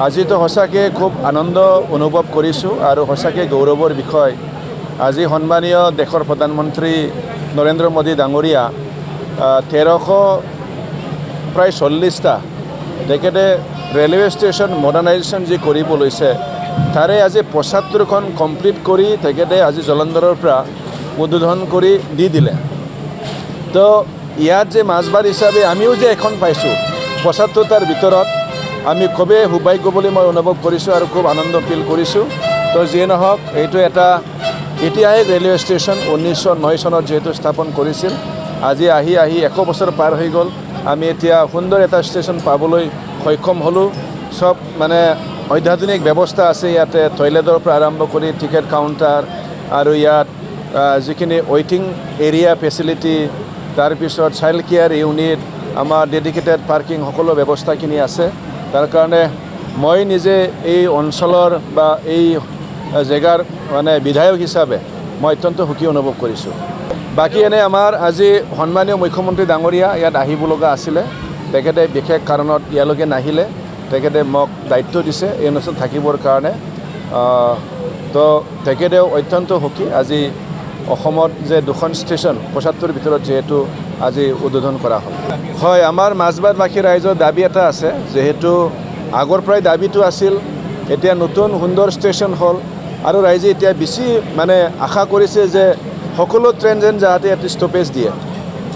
আজি তো সঁচাকৈ খুব আনন্দ অনুভৱ কৰিছোঁ আৰু সঁচাকৈ গৌৰৱৰ বিষয়। আজি সন্মানীয় দেশৰ প্ৰধানমন্ত্ৰী নৰেন্দ্ৰ মোদী ডাঙৰীয়া 1300 প্ৰায় 40টা তেখেতে ৰেলৱে ষ্টেচন মডাৰ্নাইজেশ্যন যি কৰিব লৈছে তাৰে আজি 75খন কমপ্লিট কৰি তেখেতে আজি জলন্ধৰৰ পৰা উদ্বোধন কৰি দি দিলে। তো ইয়াত যে মাজবাৰ হিচাপে আমিও যে এখন পাইছোঁ 75টাৰ ভিতৰত আমি খুবেই সৌভাগ্য বুলি মই অনুভৱ কৰিছোঁ আৰু খুব আনন্দ ফিল কৰিছোঁ। তো যিয়ে নহওক এইটো এটা এতিয়াই ৰেলৱে ষ্টেচন 1909 চনত যিহেতু স্থাপন কৰিছিল, আজি আহি 100 বছৰ পাৰ হৈ গ'ল। আমি এতিয়া সুন্দৰ এটা ষ্টেচন পাবলৈ সক্ষম হ'লোঁ। সব মানে অত্যাধুনিক ব্যৱস্থা আছে ইয়াতে, টয়লেটৰ পৰা আৰম্ভ কৰি টিকেট কাউণ্টাৰ আৰু ইয়াত যিখিনি ৱেইটিং এৰিয়া ফেচিলিটি, তাৰপিছত চাইল্ড কেয়াৰ ইউনিট, আমাৰ ডেডিকেটেড পাৰ্কিং সকলো ব্যৱস্থাখিনি আছে। তাৰ কাৰণে মই নিজে এই অঞ্চলৰ বা এই জেগাৰ মানে বিধায়ক হিচাপে মই অত্যন্ত সুখী অনুভৱ কৰিছোঁ। বাকী এনে আমাৰ আজি সন্মানীয় মুখ্যমন্ত্ৰী ডাঙৰীয়া ইয়াত আহিব লগা আছিলে, তেখেতে বিশেষ কাৰণত ইয়ালৈকে নাহিলে। তেখেতে মোক দায়িত্ব দিছে এই অঞ্চলত থাকিবৰ কাৰণে। তো তেখেতেও অত্যন্ত সুখী আজি অসমত যে 2খন ষ্টেচন 75ৰ ভিতৰত যিহেতু আজি উদ্বোধন কৰা হ'ল। হয়, আমাৰ মাজবাটবাসী ৰাইজৰ দাবী এটা আছে, যিহেতু আগৰ পৰাই দাবীটো আছিল, এতিয়া নতুন সুন্দৰ ষ্টেচন হ'ল আৰু ৰাইজে এতিয়া বেছি মানে আশা কৰিছে যে সকলো ট্ৰেইন যেন যাতে এটি ষ্টপেজ দিয়ে।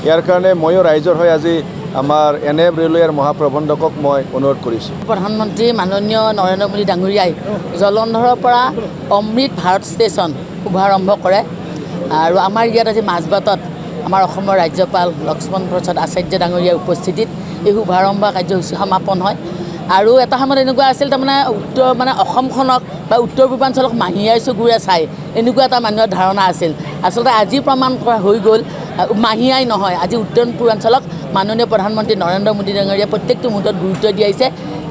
ইয়াৰ কাৰণে ময়ো ৰাইজৰ হৈ আজি আমাৰ NM ৰেলৱেৰ মহাপ্ৰবন্ধকক মই অনুৰোধ কৰিছোঁ। প্ৰধানমন্ত্ৰী মাননীয় নৰেন্দ্ৰ মোদী ডাঙৰীয়াই জলন্ধৰৰ পৰা অমৃত ভাৰত ষ্টেচন শুভাৰম্ভ কৰে আৰু আমাৰ ইয়াত আজি মাজবাটত আমাৰ অসমৰ ৰাজ্যপাল লক্ষ্মণ প্ৰসাদ আচাৰ্য ডাঙৰীয়াৰ উপস্থিতিত এই শুভাৰম্ভ কাৰ্যসূচী সমাপন হয়। আৰু এটা সময়ত এনেকুৱা আছিল, তাৰমানে অসমখনক বা উত্তৰ পূৰ্বাঞ্চলক মাহীয়াই চকুৰে চাই এনেকুৱা এটা মানুহৰ ধাৰণা আছিল। আচলতে আজি প্ৰমাণ কৰা হৈ গ'ল, মাহীয়াই নহয়, আজি উত্তৰ পূৰ্বাঞ্চলক মাননীয় প্ৰধানমন্ত্ৰী নৰেন্দ্ৰ মোদী ডাঙৰীয়াই প্ৰত্যেকটো মুহূৰ্তত গুৰুত্ব দি আহিছে।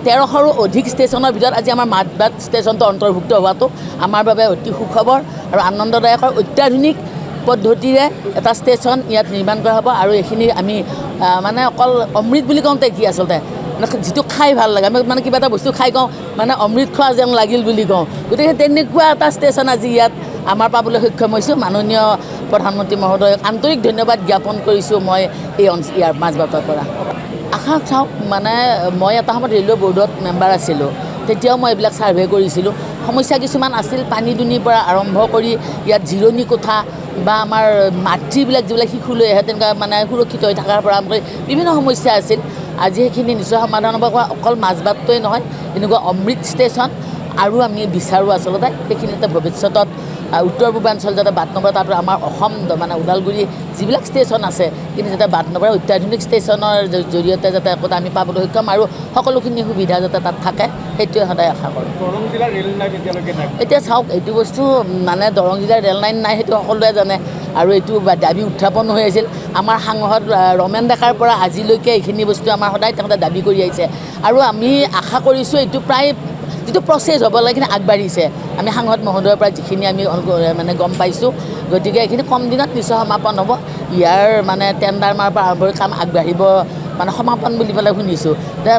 1300ৰো অধিক ষ্টেচনৰ ভিতৰত আজি আমাৰ মাজবাট ষ্টেচনটো অন্তৰ্ভুক্ত হোৱাটো আমাৰ বাবে অতি সুখবৰ আৰু আনন্দদায়কৰ। অত্যাধুনিক পদ্ধতিৰে এটা ষ্টেচন ইয়াত নিৰ্মাণ কৰা হ'ব আৰু এইখিনি আমি মানে অকল অমৃত বুলি কওঁতে কি আচলতে যিটো খাই ভাল লাগে, আমি মানে কিবা এটা বস্তু খাই কওঁ মানে অমৃত খোৱা যেন লাগিল বুলি কওঁ। গতিকে তেনেকুৱা এটা ষ্টেচন আজি ইয়াত আমাৰ পাবলৈ সক্ষম হৈছোঁ। মাননীয় প্ৰধানমন্ত্ৰী মহোদয়ক আন্তৰিক ধন্যবাদ জ্ঞাপন কৰিছোঁ মই ইয়াৰ মাজবাটৰ পৰা। আশা চাওক, মানে মই এটা সময়ত ৰেলৱে বৰ্ডত মেম্বাৰ আছিলোঁ, তেতিয়াও মই এইবিলাক ছাৰ্ভে কৰিছিলোঁ। সমস্যা কিছুমান আছিল, পানী দুনিৰ পৰা আৰম্ভ কৰি ইয়াত জিৰণি কোঠা বা আমাৰ মাতৃবিলাক যিবিলাক শিশু লৈ আহে তেনেকুৱা মানে সুৰক্ষিত হৈ থকাৰ পৰা আৰম্ভ কৰি বিভিন্ন সমস্যা আছিল। আজি সেইখিনি নিশ্চয় সমাধান হ'ব। অকল মাজবাটটোৱেই নহয়, এনেকুৱা অমৃত ষ্টেচন আৰু আমি বিচাৰোঁ আচলতে সেইখিনিতে ভৱিষ্যতত উত্তৰ পূৰ্বাঞ্চল যাতে বাদ নপৰে। তাতো আমাৰ অসম মানে ওদালগুৰি যিবিলাক ষ্টেচন আছে কিন্তু যাতে বাদ নপৰে, অত্যাধুনিক ষ্টেচনৰ জৰিয়তে যাতে একোটা আমি পাবলৈ সক্ষম আৰু সকলোখিনি সুবিধা যাতে তাত থাকে, সেইটোৱে সদায় আশা কৰোঁ। দৰং জিলাৰ ৰেল লাইন এতিয়ালৈকে নাই। এতিয়া চাওক, এইটো বস্তু মানে দৰং জিলাৰ ৰেল লাইন নাই সেইটো সকলোৱে জানে আৰু এইটো দাবী উত্থাপন হৈ আছিল। আমাৰ সাংসদ ৰমেন ডেকাৰ পৰা আজিলৈকে এইখিনি বস্তু আমাৰ সদায় তেখেতে দাবী কৰি আহিছে আৰু আমি আশা কৰিছোঁ এইটো প্ৰায় যিটো প্ৰচেছ হ'ব লাগে সেইখিনি আগবাঢ়িছে। আমি সাংসদ মহোদয়ৰ পৰা যিখিনি আমি মানে গম পাইছোঁ, গতিকে এইখিনি কম দিনত নিশ্চয় সমাপন হ'ব। ইয়াৰ মানে টেণ্ডাৰ মাৰাৰ পৰা আৰম্ভ কৰি কাম আগবাঢ়িব, মানে সমাপন বুলি পেলাই শুনিছোঁ।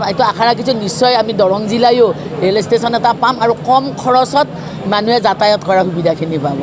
এইটো আশা ৰাখিছোঁ নিশ্চয় আমি দৰং জিলায়ো ৰেল ষ্টেচন এটা পাম আৰু কম খৰচত মানুহে যাতায়াত কৰাৰ সুবিধাখিনি পাব।